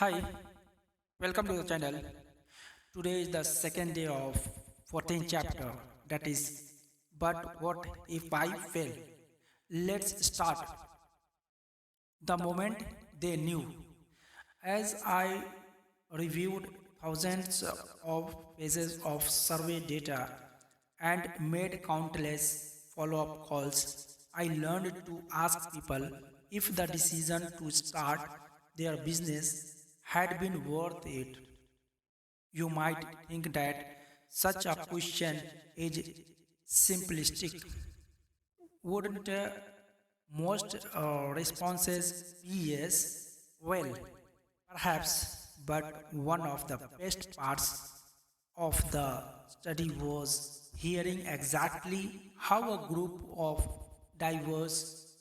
Hi, welcome to the channel. Today is the second day of 14th chapter, that is, But What If I Fail? Let's start. The moment they knew. As I reviewed thousands of pages of survey data and made countless follow up calls, I learned to ask people if the decision to start their business had been worth it. You might think that such a question is simplistic. Wouldn't most responses be yes? Well, perhaps, but one of the best parts of the study was hearing exactly how a group of diverse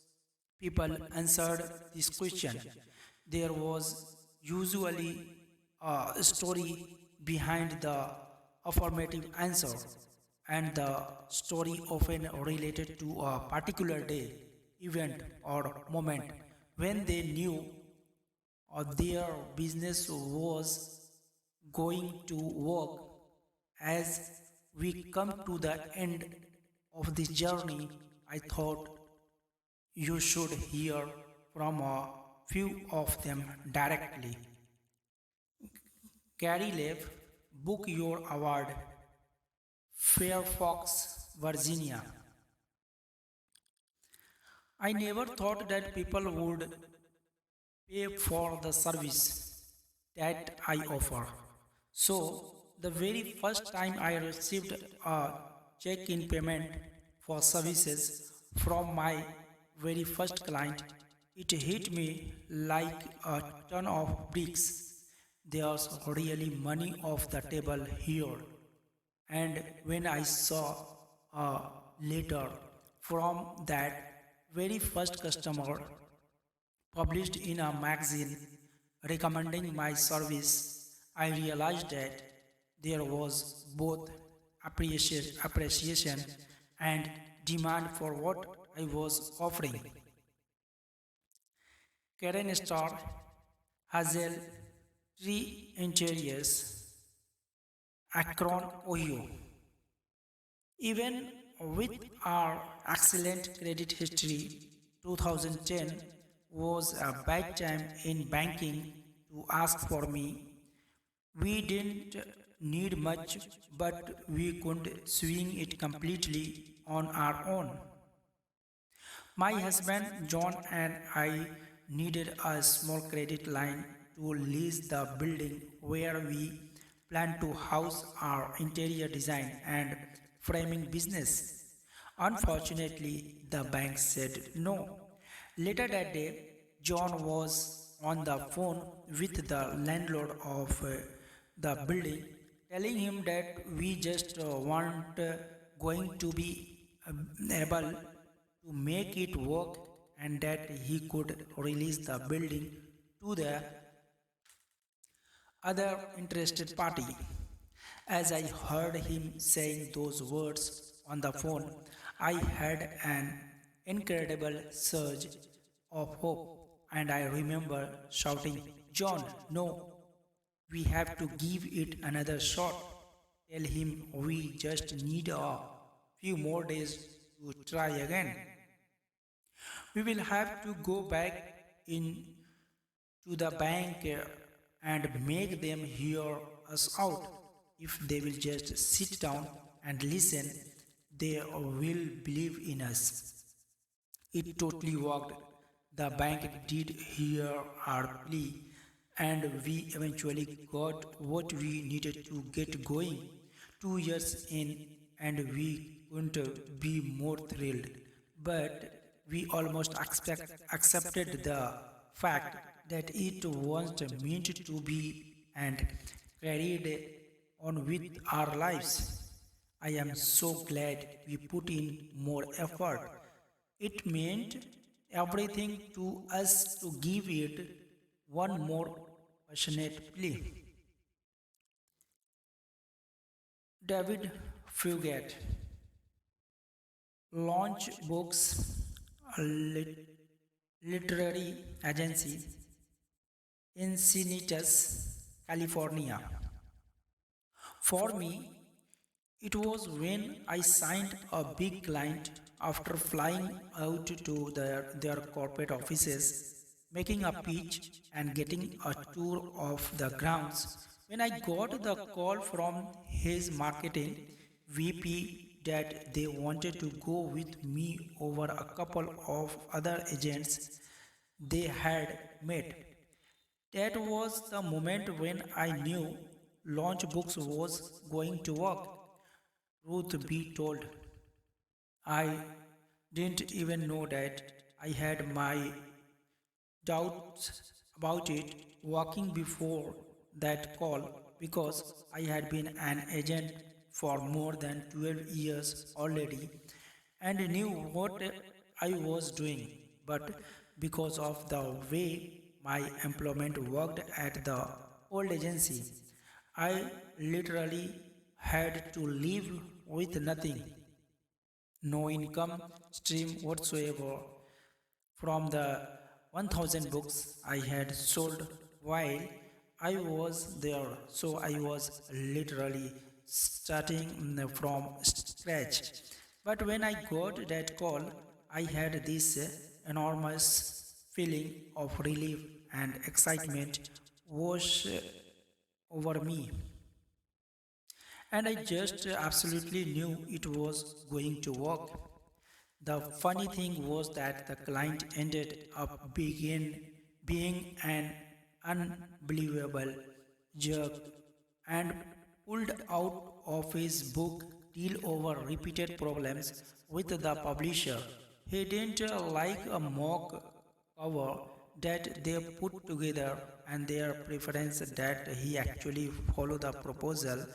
people answered this question. There was usually a story behind the affirmative answer, and the story often related to a particular day, event, or moment when they knew their business was going to work. As we come to the end of this journey, I thought you should hear from a few of them directly. Gary Lev, book your award, Fairfax, Virginia. I never thought that people would pay for the service that I offer. So, the very first time I received a check in payment for services from my very first client, it hit me like a ton of bricks. There's really money off the table here. And when I saw a letter from that very first customer published in a magazine recommending my service, I realized that there was both appreciation and demand for what I was offering. Karen Starr, Hazel Tree Interiors, Akron, Ohio. Even with our excellent credit history, 2010 was a bad time in banking to ask for me. We didn't need much, but we couldn't swing it completely on our own. My husband John and I needed a small credit line to lease the building where we plan to house our interior design and framing business. Unfortunately, the bank said no. Later that day, John was on the phone with the landlord of the building, telling him that we just weren't going to be able to make it work and that he could release the building to the other interested party. As I heard him saying those words on the phone, I had an incredible surge of hope, and I remember shouting, John, no, we have to give it another shot. Tell him we just need a few more days to try again. We will have to go back in to the bank and make them hear us out. If they will just sit down and listen, they will believe in us. It totally worked. The bank did hear our plea, and we eventually got what we needed to get going. 2 years in, and we couldn't be more thrilled. But we almost accepted the fact that it wasn't meant to be and carried on with our lives. I am so glad we put in more effort. It meant everything to us to give it one more passionate play. David Fugate, Launch Books, a literary agency, Encinitas, California. For me, it was when I signed a big client after flying out to their corporate offices, making a pitch and getting a tour of the grounds. When I got the call from his marketing VP that they wanted to go with me over a couple of other agents they had met. That was the moment when I knew Launchbooks was going to work. Ruth B. told, I didn't even know that I had my doubts about it walking before that call because I had been an agent for more than 12 years already and knew what I was doing. But because of the way my employment worked at the old agency, I literally had to live with nothing, no income stream whatsoever from the 1000 books I had sold while I was there. So I was literally starting from scratch. But when I got that call, I had this enormous feeling of relief and excitement wash over me. And I just absolutely knew it was going to work. The funny thing was that the client ended up being an unbelievable jerk and pulled out of his book deal over repeated problems with the publisher. He didn't like a mock cover that they put together and their preference that he actually follow the proposal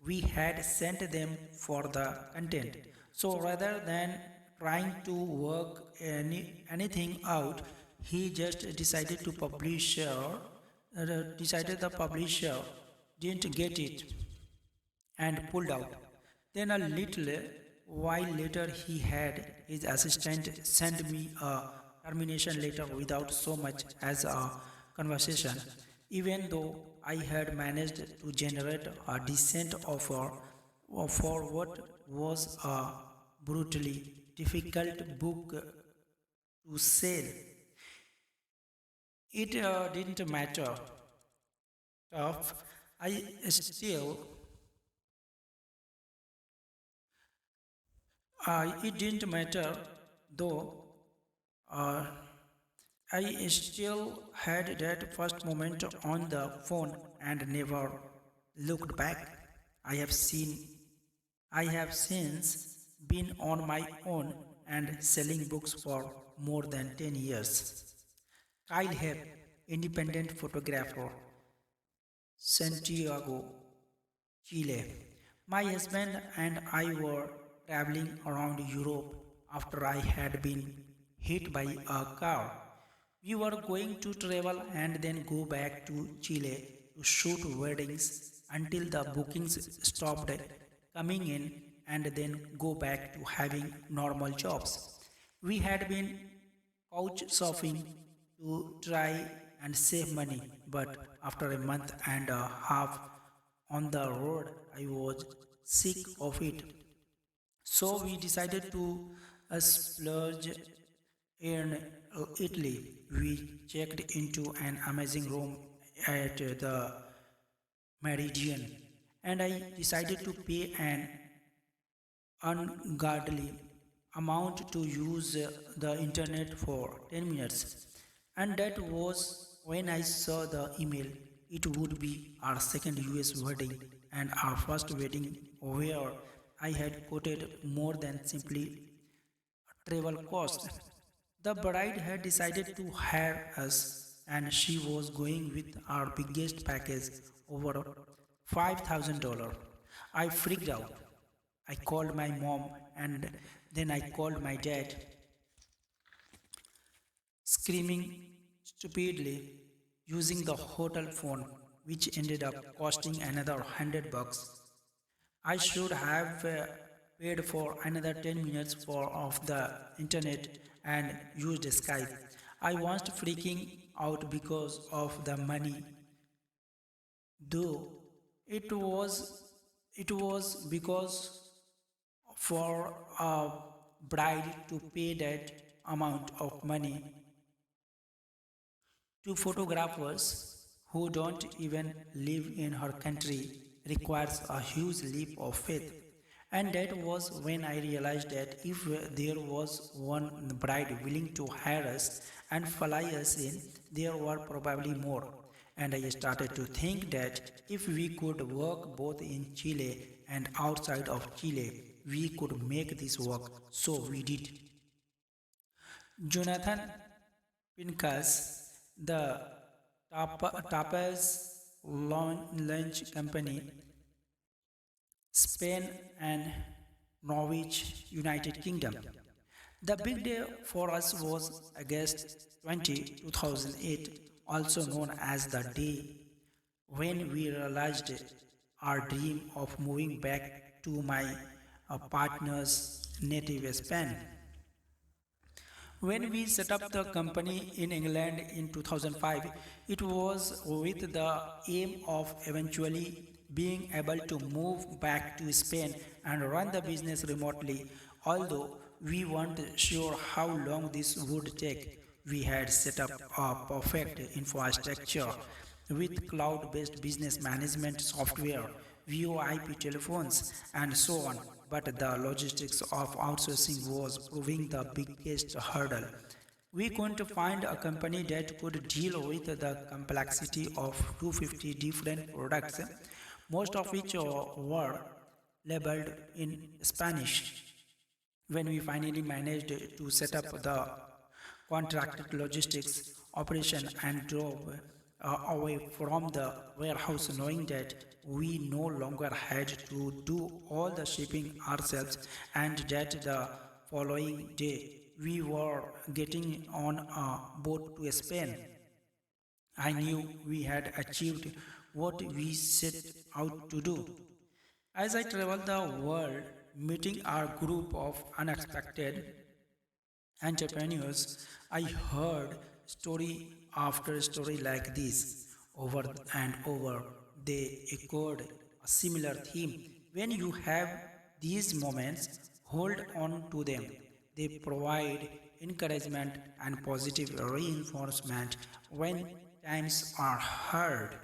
we had sent them for the content. So rather than trying to work anything out, he just decided to decided the publisher didn't get it and pulled out. Then a little while later, he had his assistant send me a termination letter without so much as a conversation. Even though I had managed to generate a decent offer for what was a brutally difficult book to sell, it didn't matter. Tough. I still it didn't matter, though uh, I still had that first moment on the phone and never looked back. I have seen, I have since been on my own and selling books for more than 10 years. Kyle Hepp, independent photographer, Santiago, Chile. My husband and I were traveling around Europe after I had been hit by a car. We were going to travel and then go back to Chile to shoot weddings until the bookings stopped coming in and then go back to having normal jobs. We had been couch surfing to try and save money, but after a month and a half on the road, I was sick of it. So we decided to splurge in Italy. We checked into an amazing room at the Meridian, and I decided to pay an ungodly amount to use the internet for 10 minutes. And that was when I saw the email. It would be our second US wedding and our first wedding where I had quoted more than simply travel cost. The bride had decided to hire us and she was going with our biggest package over $5,000. I freaked out. I called my mom and then I called my dad, screaming stupidly using the hotel phone, which ended up costing another $100. I should have paid for another 10 minutes for of the internet and used Skype. I was freaking out because of the money, though it was because for a bride to pay that amount of money to photographers who don't even live in her country requires a huge leap of faith. And that was when I realized that if there was one bride willing to hire us and fly us in, there were probably more. And I started to think that if we could work both in Chile and outside of Chile, we could make this work. So we did. Jonathan Pincus, the Tapas Lunch Company, Spain and Norwich, United Kingdom. The big day for us was August 20, 2008, also known as the day when we realized our dream of moving back to my partner's native Spain. When we set up the company in England in 2005, it was with the aim of eventually being able to move back to Spain and run the business remotely. Although we weren't sure how long this would take, we had set up a perfect infrastructure with cloud based business management software, VoIP telephones, and so on. But the logistics of outsourcing was proving the biggest hurdle. We couldn't find a company that could deal with the complexity of 250 different products, most of which were labeled in Spanish. When we finally managed to set up the contracted logistics operation and drove away from the warehouse knowing that we no longer had to do all the shipping ourselves and that the following day we were getting on a boat to Spain. I knew we had achieved what we set out to do. As I traveled the world, meeting our group of unexpected entrepreneurs, I heard story after story like this over and over. They echoed a similar theme. When you have these moments, hold on to them. They provide encouragement and positive reinforcement when times are hard.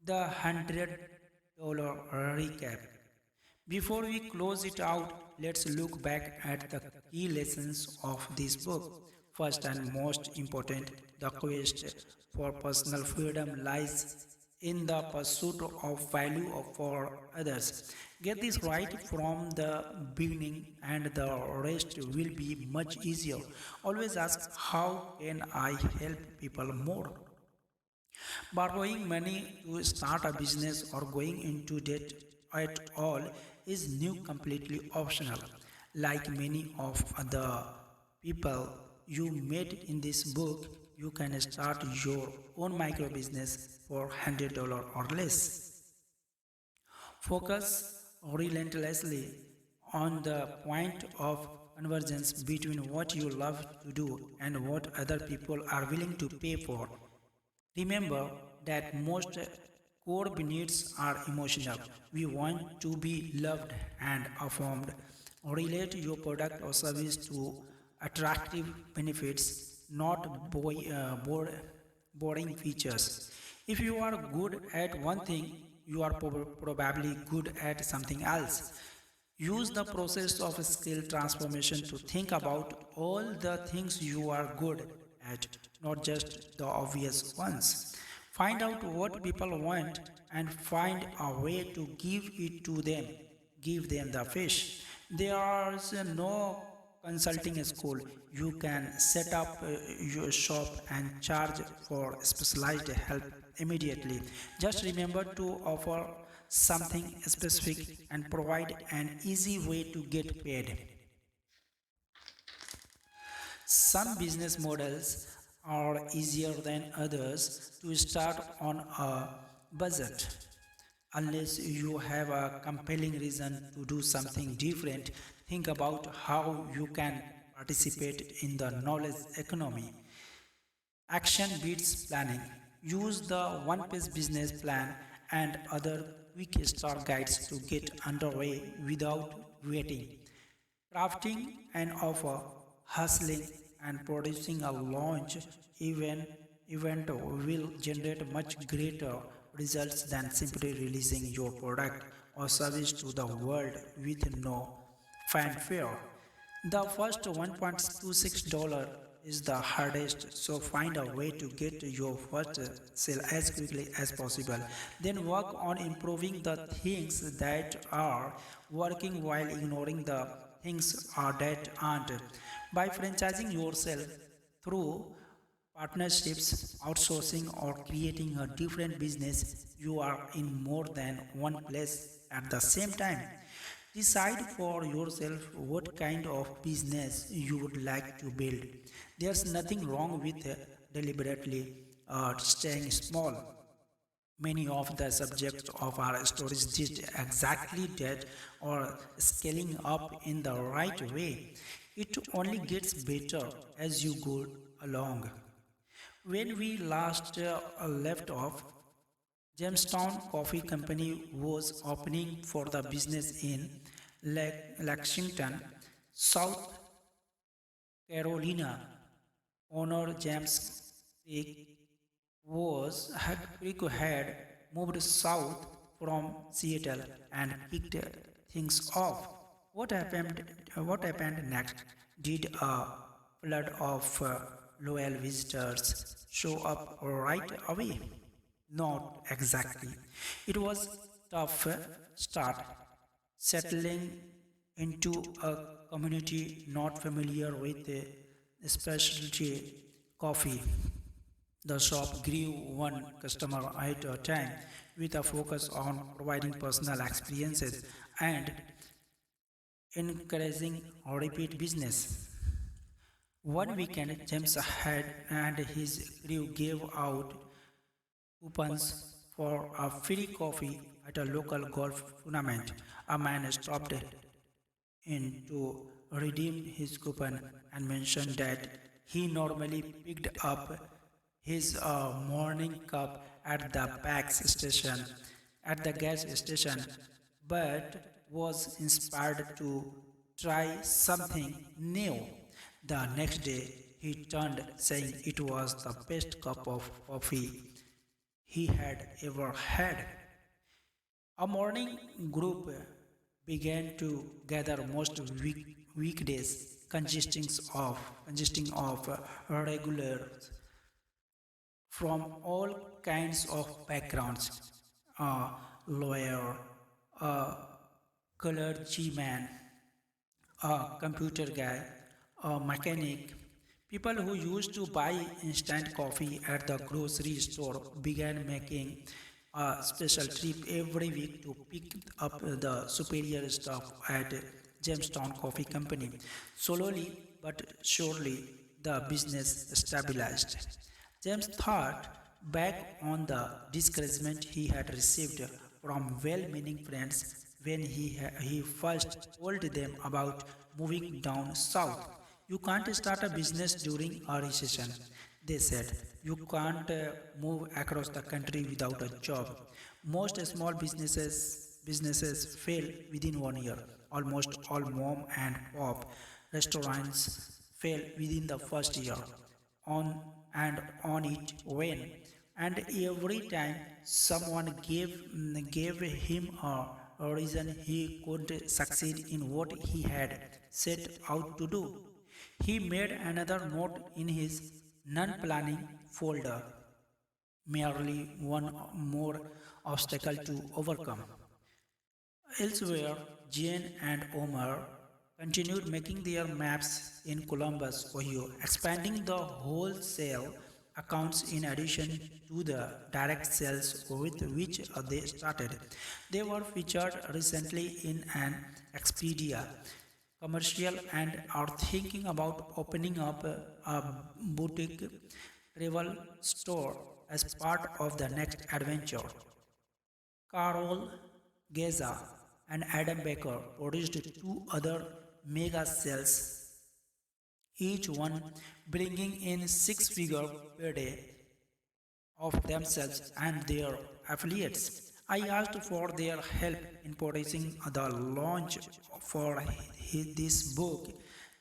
The $100 recap. Before we close it out, let's look back at the key lessons of this book. First and most important, the quest for personal freedom lies in the pursuit of value for others. Get this right from the beginning, and the rest will be much easier. Always ask, how can I help people more? Borrowing money to start a business or going into debt at all is new completely optional. Like many of the people you meet in this book, you can start your own micro business for $100 or less. Focus relentlessly on the point of convergence between what you love to do and what other people are willing to pay for. Remember that most core needs are emotional. We want to be loved and affirmed. Relate your product or service to attractive benefits, not boring features. If you are good at one thing, you are probably good at something else. Use the process of skill transformation to think about all the things you are good at, not just the obvious ones. Find out what people want and find a way to give it to them. Give them the fish. There is no consulting school. You can set up your shop and charge for specialized help immediately. Just remember to offer something specific and provide an easy way to get paid. Some business models are easier than others to start on a budget. Unless you have a compelling reason to do something different, think about how you can participate in the knowledge economy. Action beats planning. Use the one page business plan and other quick start guides to get underway without waiting. Crafting an offer, hustling, and producing a launch event, event will generate much greater results than simply releasing your product or service to the world with no fanfare. The first $1.26 is the hardest, so find a way to get to your first sale as quickly as possible. Then work on improving the things that are working while ignoring the things that aren't. By franchising yourself through partnerships, outsourcing, or creating a different business, you are in more than one place at the same time. Decide for yourself what kind of business you would like to build. There's nothing wrong with deliberately staying small. Many of the subjects of our stories did exactly that or scaling up in the right way. It only gets better as you go along. When we last left off, Jamestown Coffee Company was opening for the business in Lexington, South Carolina. Owner James Crick had moved south from Seattle and kicked things off. What happened? What happened next? Did a flood of loyal visitors show up right away? Not exactly. It was tough start settling into a community not familiar with specialty coffee. The shop grew one customer at a time with a focus on providing personal experiences and encouraging repeat business. One weekend, James had and his crew gave out coupons for a free coffee at a local golf tournament. A man stopped in to redeem his coupon and mentioned that he normally picked up his morning cup at the gas station, but was inspired to try something new. The next day, he turned saying it was the best cup of coffee he had ever had. A morning group began to gather most weekdays, consisting of regulars from all kinds of backgrounds, a lawyer, a clergyman, a computer guy, a mechanic. People who used to buy instant coffee at the grocery store began making a special trip every week to pick up the superior stuff at Jamestown Coffee Company. Slowly but surely, the business stabilized. James thought back on the discouragement he had received from well meaning friends when he first told them about moving down south. You can't start a business during a recession, they said. You can't move across the country without a job. Most small businesses fail within 1 year. Almost all mom and pop restaurants fail within the first year on on it when and every time someone gave him a reason he could succeed in what he had set out to do, he made another note in his non-planning folder, merely one more obstacle to overcome. Elsewhere, Jane and Omar continued making their maps in Columbus, Ohio, expanding the wholesale accounts in addition to the direct sales with which they started. They were featured recently in an Expedia commercial and are thinking about opening up a boutique travel store as part of the next adventure. Carol Geza and Adam Baker produced two other mega sales each one bringing in six figures per day of themselves and their affiliates. I asked for their help in producing the launch for this book.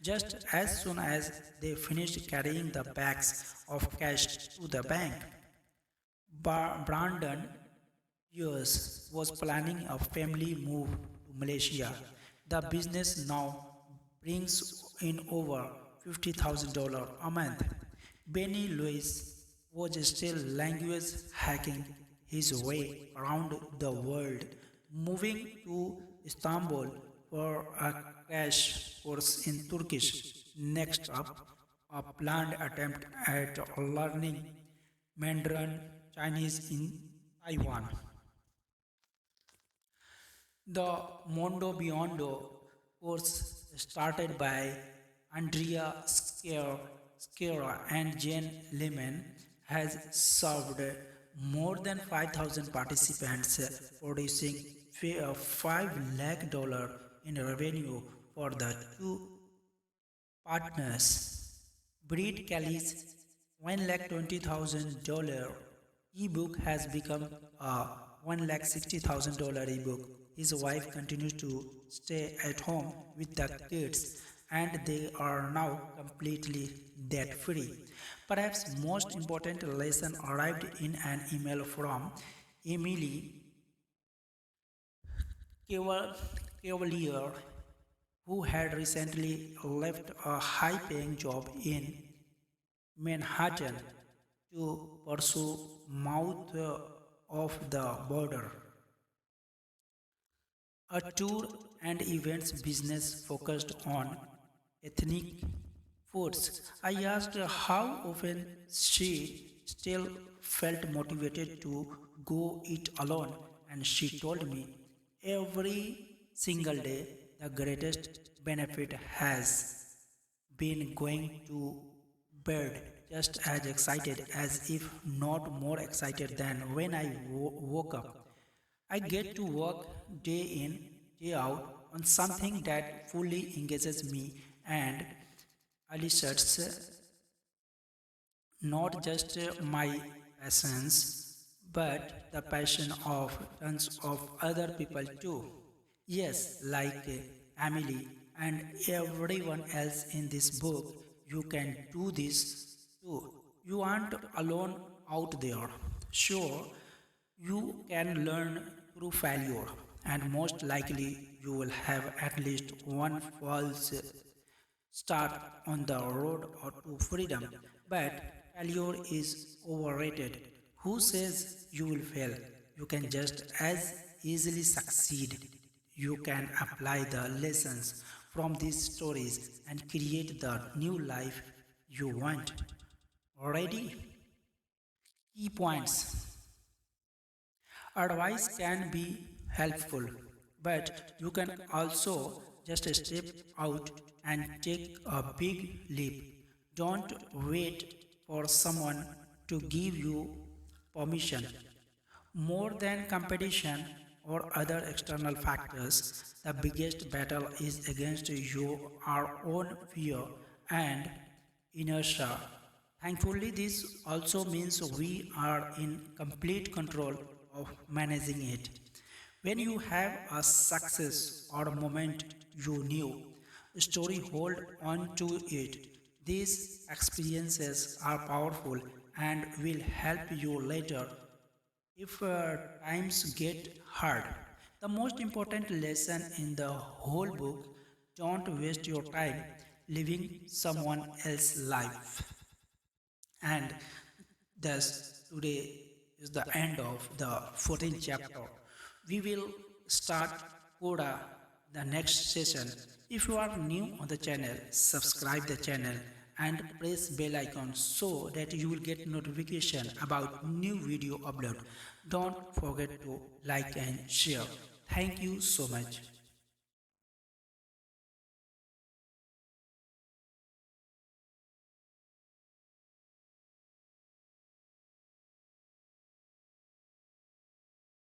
Just as soon as they finished carrying the bags of cash to the bank, Brandon years was planning a family move to Malaysia. The business now brings in over $50,000 a month. Benny Lewis was still language hacking his way around the world, moving to Istanbul for a crash course in Turkish. Next up, a planned attempt at learning Mandarin Chinese in Taiwan. The Mondo Biondo course started by Andrea Sciarra and Jane Lehman has served more than 5,000 participants, producing $5 lakh in revenue for the two partners. Breed Kelly's $1,20,000 ebook has become a $1,60,000 ebook. His wife continues to stay at home with the kids and they are now completely debt free. Perhaps most important lesson arrived in an email from Emily Cavalier, who had recently left a high paying job in Manhattan to pursue mouth of the border, a tour and events business focused on ethnic foods. I asked her how often she still felt motivated to go eat alone, and she told me every single day the greatest benefit has been going to bed just as excited as if not more excited than when I woke up. I get to work day in, day out on something that fully engages me and elicits not just my passions but the passion of tons of other people too. Yes, like Emily and everyone else in this book, you can do this too. You aren't alone out there. Sure, you can learn through failure, and most likely you will have at least one false start on the road or to freedom. But failure is overrated. Who says you will fail? You can just as easily succeed. You can apply the lessons from these stories and create the new life you want. Ready? Key points. Advice can be helpful, but you can also just step out and take a big leap. Don't wait for someone to give you permission. More than competition or other external factors, the biggest battle is against our own fear and inertia. Thankfully, this also means we are in complete control of managing it. When you have a success or a moment you knew, story, hold on to it. These experiences are powerful and will help you later if times get hard. The most important lesson in the whole book, don't waste your time living someone else's life. And thus, today is the end of the 14th chapter. We will start Coda the next session. If you are new on the channel, subscribe the channel and press bell icon so that you will get notification about new video upload. Don't forget to like and share. Thank you so much.